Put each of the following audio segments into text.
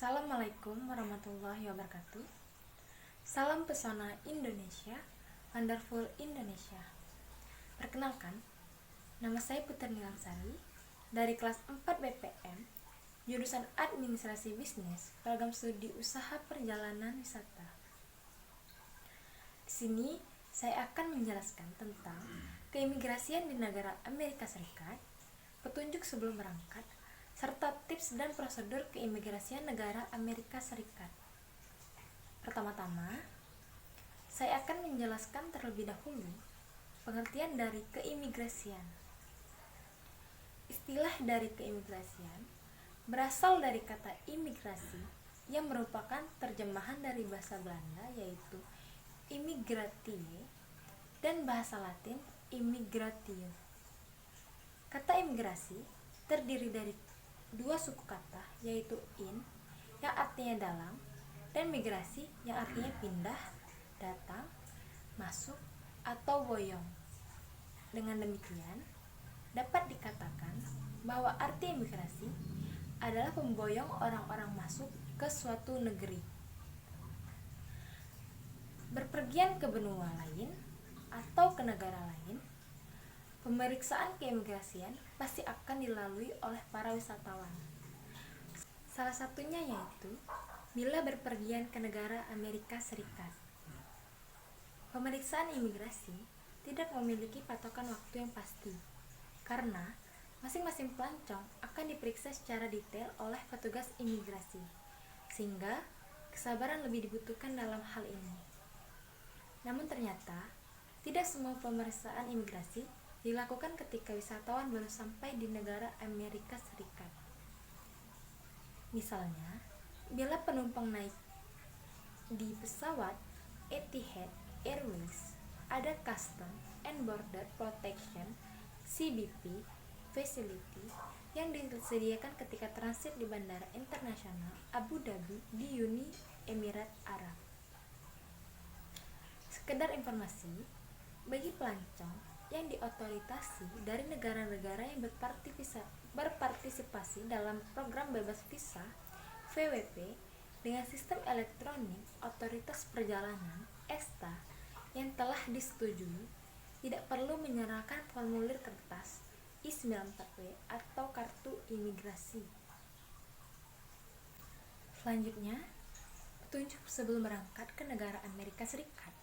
Assalamualaikum warahmatullahi wabarakatuh. Salam pesona Indonesia, wonderful Indonesia. Perkenalkan, nama saya Putri Nilansari dari kelas 4 BPM, jurusan Administrasi Bisnis, program studi Usaha Perjalanan Wisata. Di sini saya akan menjelaskan tentang keimigrasian di negara Amerika Serikat, petunjuk sebelum berangkat, serta tips dan prosedur keimigrasian negara Amerika Serikat. Pertama-tama, saya akan menjelaskan terlebih dahulu pengertian dari keimigrasian. Istilah dari keimigrasian berasal dari kata imigrasi yang merupakan terjemahan dari bahasa Belanda yaitu immigratie dan bahasa Latin immigratio. Kata imigrasi terdiri dari dua suku kata yaitu in yang artinya dalam dan migrasi yang artinya pindah, datang, masuk, atau boyong. Dengan demikian, dapat dikatakan bahwa arti imigrasi adalah memboyong orang-orang masuk ke suatu negeri. Berpergian ke benua lain atau ke negara lain, pemeriksaan keimigrasian pasti akan dilalui oleh para wisatawan. Salah satunya yaitu bila berpergian ke negara Amerika Serikat. Pemeriksaan imigrasi tidak memiliki patokan waktu yang pasti, karena masing-masing pelancong akan diperiksa secara detail oleh petugas imigrasi, sehingga kesabaran lebih dibutuhkan dalam hal ini. Namun ternyata, tidak semua pemeriksaan imigrasi dilakukan ketika wisatawan baru sampai di negara Amerika Serikat. Misalnya, bila penumpang naik di pesawat Etihad Airways, ada Custom and Border Protection (CBP) facility yang disediakan ketika transit di Bandara Internasional Abu Dhabi di Uni Emirat Arab. Sekedar informasi, bagi pelancong yang diotorisasi dari negara-negara yang berpartisipasi dalam program bebas visa VWP dengan sistem elektronik otoritas perjalanan ESTA yang telah disetujui, tidak perlu menyerahkan formulir kertas I-94W atau kartu imigrasi. Selanjutnya, petunjuk sebelum berangkat ke negara Amerika Serikat.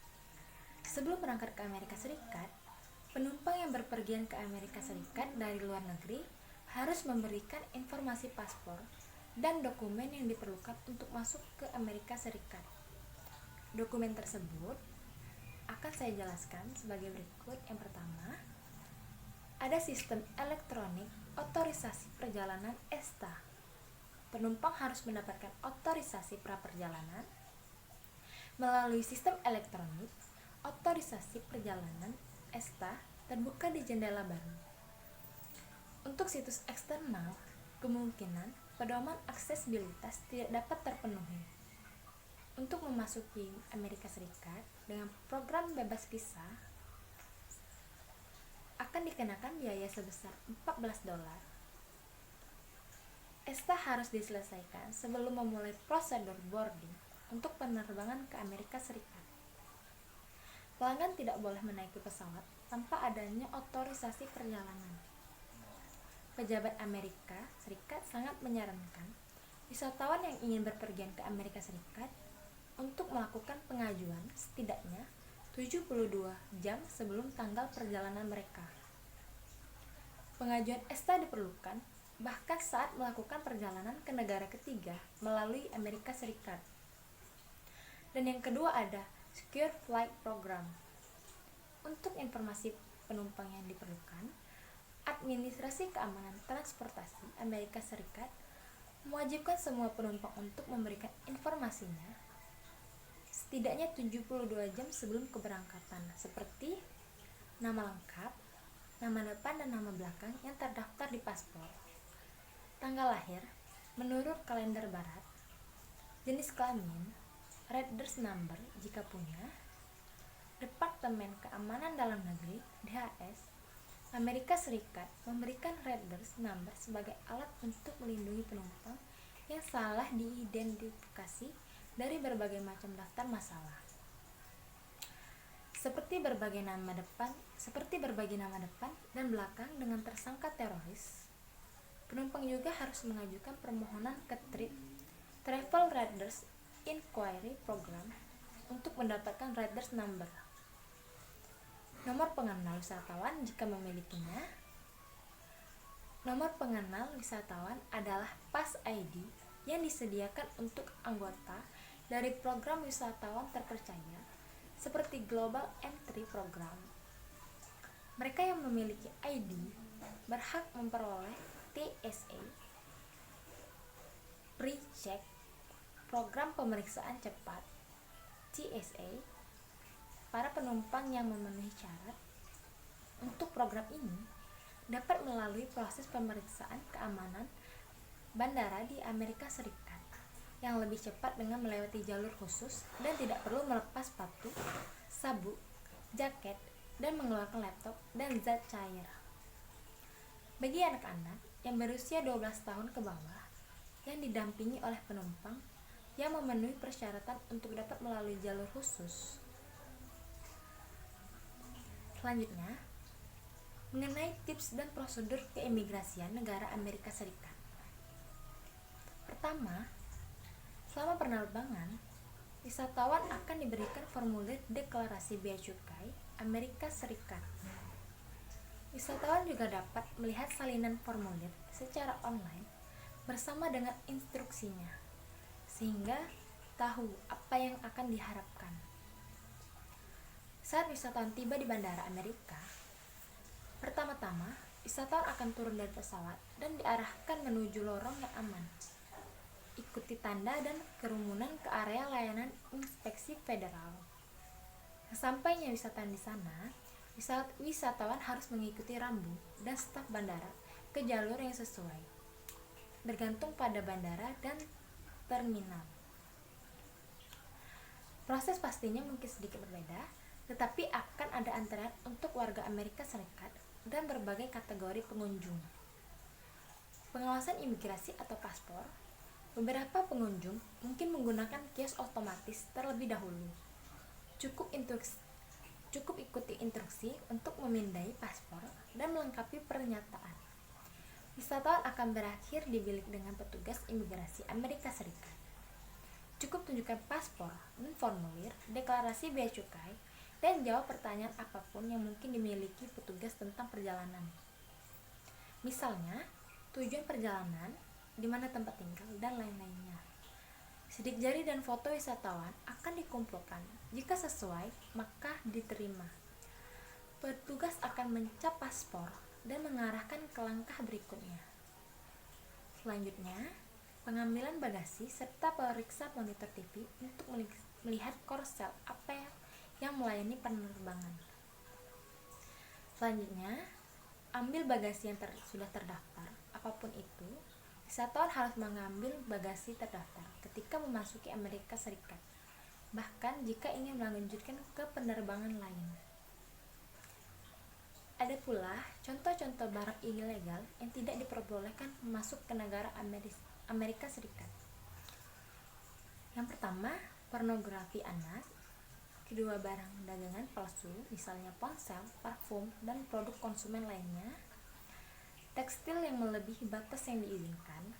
Sebelum berangkat ke Amerika Serikat, penumpang yang berpergian ke Amerika Serikat dari luar negeri harus memberikan informasi paspor dan dokumen yang diperlukan untuk masuk ke Amerika Serikat. Dokumen tersebut akan saya jelaskan sebagai berikut. Yang pertama, ada sistem elektronik otorisasi perjalanan ESTA. Penumpang harus mendapatkan otorisasi pra-perjalanan melalui sistem elektronik otorisasi perjalanan ESTA terbuka di jendela baru. Untuk situs eksternal, kemungkinan pedoman aksesibilitas tidak dapat terpenuhi. Untuk memasuki Amerika Serikat dengan program bebas visa, akan dikenakan biaya sebesar $14. ESTA harus diselesaikan sebelum memulai prosedur boarding untuk penerbangan ke Amerika Serikat. Pelanggan tidak boleh menaiki pesawat tanpa adanya otorisasi perjalanan. Pejabat Amerika Serikat sangat menyarankan wisatawan yang ingin berpergian ke Amerika Serikat untuk melakukan pengajuan setidaknya 72 jam sebelum tanggal perjalanan mereka. Pengajuan ESTA diperlukan bahkan saat melakukan perjalanan ke negara ketiga melalui Amerika Serikat. Dan yang kedua ada Secure Flight Program. Untuk informasi penumpang yang diperlukan, Administrasi Keamanan Transportasi Amerika Serikat mewajibkan semua penumpang untuk memberikan informasinya setidaknya 72 jam sebelum keberangkatan, seperti nama lengkap, nama depan dan nama belakang yang terdaftar di paspor, tanggal lahir menurut kalender barat, jenis kelamin, Reader's Number jika punya, Departemen Keamanan Dalam Negeri (DHS) Amerika Serikat memberikan Reader's Number sebagai alat untuk melindungi penumpang yang salah diidentifikasi dari berbagai macam daftar masalah. Seperti berbagi nama depan dan belakang dengan tersangka teroris, penumpang juga harus mengajukan permohonan ke Travel Riders Inquiry Program untuk mendapatkan Riders Number, nomor pengenal wisatawan jika memilikinya. Nomor pengenal wisatawan adalah Pass ID yang disediakan untuk anggota dari program wisatawan terpercaya seperti Global Entry Program. Mereka yang memiliki ID berhak memperoleh TSA Pre-Check, program pemeriksaan cepat TSA. Para penumpang yang memenuhi syarat untuk program ini dapat melalui proses pemeriksaan keamanan bandara di Amerika Serikat yang lebih cepat dengan melewati jalur khusus dan tidak perlu melepas sepatu, sabuk, jaket, dan mengeluarkan laptop dan zat cair. Bagi anak-anak yang berusia 12 tahun ke bawah yang didampingi oleh penumpang yang memenuhi persyaratan untuk dapat melalui jalur khusus. Selanjutnya, mengenai tips dan prosedur keimigrasian negara Amerika Serikat. Pertama, selama penerbangan, wisatawan akan diberikan formulir deklarasi bea cukai Amerika Serikat. Wisatawan juga dapat melihat salinan formulir secara online bersama dengan instruksinya, sehingga tahu apa yang akan diharapkan. Saat wisatawan tiba di Bandara Amerika, pertama-tama wisatawan akan turun dari pesawat dan diarahkan menuju lorong yang aman. Ikuti tanda dan kerumunan ke area layanan inspeksi federal. Sesampainya wisatawan di sana, wisatawan harus mengikuti rambu dan staf bandara ke jalur yang sesuai, bergantung pada bandara dan terminal. Proses pastinya mungkin sedikit berbeda, tetapi akan ada antrean untuk warga Amerika Serikat dan berbagai kategori pengunjung. Pengawasan imigrasi atau paspor. Beberapa pengunjung mungkin menggunakan kios otomatis terlebih dahulu. Cukup ikuti instruksi untuk memindai paspor dan melengkapi pernyataan. Wisatawan akan berakhir di bilik dengan petugas imigrasi Amerika Serikat. Cukup tunjukkan paspor dan formulir deklarasi bea cukai dan jawab pertanyaan apapun yang mungkin dimiliki petugas tentang perjalanan. Misalnya, tujuan perjalanan, di mana tempat tinggal, dan lain-lainnya. Sidik jari dan foto wisatawan akan dikumpulkan. Jika sesuai, maka diterima. Petugas akan mencap paspor dan mengarahkan ke langkah berikutnya. Selanjutnya, pengambilan bagasi serta periksa monitor TV untuk melihat korsel apa yang melayani penerbangan. Selanjutnya, ambil bagasi yang sudah terdaftar. Apapun itu, wisatawan harus mengambil bagasi terdaftar ketika memasuki Amerika Serikat, bahkan jika ingin melanjutkan ke penerbangan lain. Ada pula contoh-contoh barang ilegal yang tidak diperbolehkan masuk ke negara Amerika Serikat. Yang pertama, pornografi anak. Kedua, barang dagangan palsu, misalnya ponsel, parfum, dan produk konsumen lainnya. Tekstil yang melebihi batas yang diizinkan.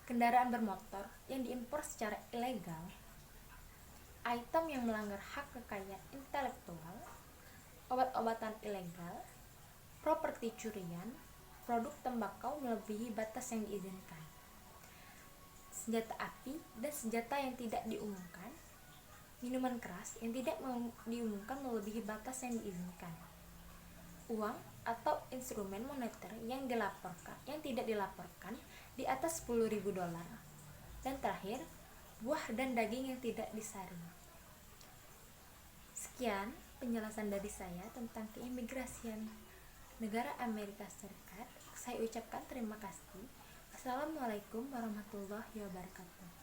Kendaraan bermotor yang diimpor secara ilegal. Item yang melanggar hak kekayaan intelektual. Obat-obatan ilegal. Properti curian. Produk tembakau melebihi batas yang diizinkan. Senjata api dan senjata yang tidak diumumkan. Minuman keras yang tidak diumumkan melebihi batas yang diizinkan. Uang atau instrumen moneter yang tidak dilaporkan di atas $10.000. Dan terakhir, buah dan daging yang tidak disaring. Sekian penjelasan dari saya tentang keimigrasian negara Amerika Serikat. Saya ucapkan terima kasih. Assalamualaikum warahmatullahi wabarakatuh.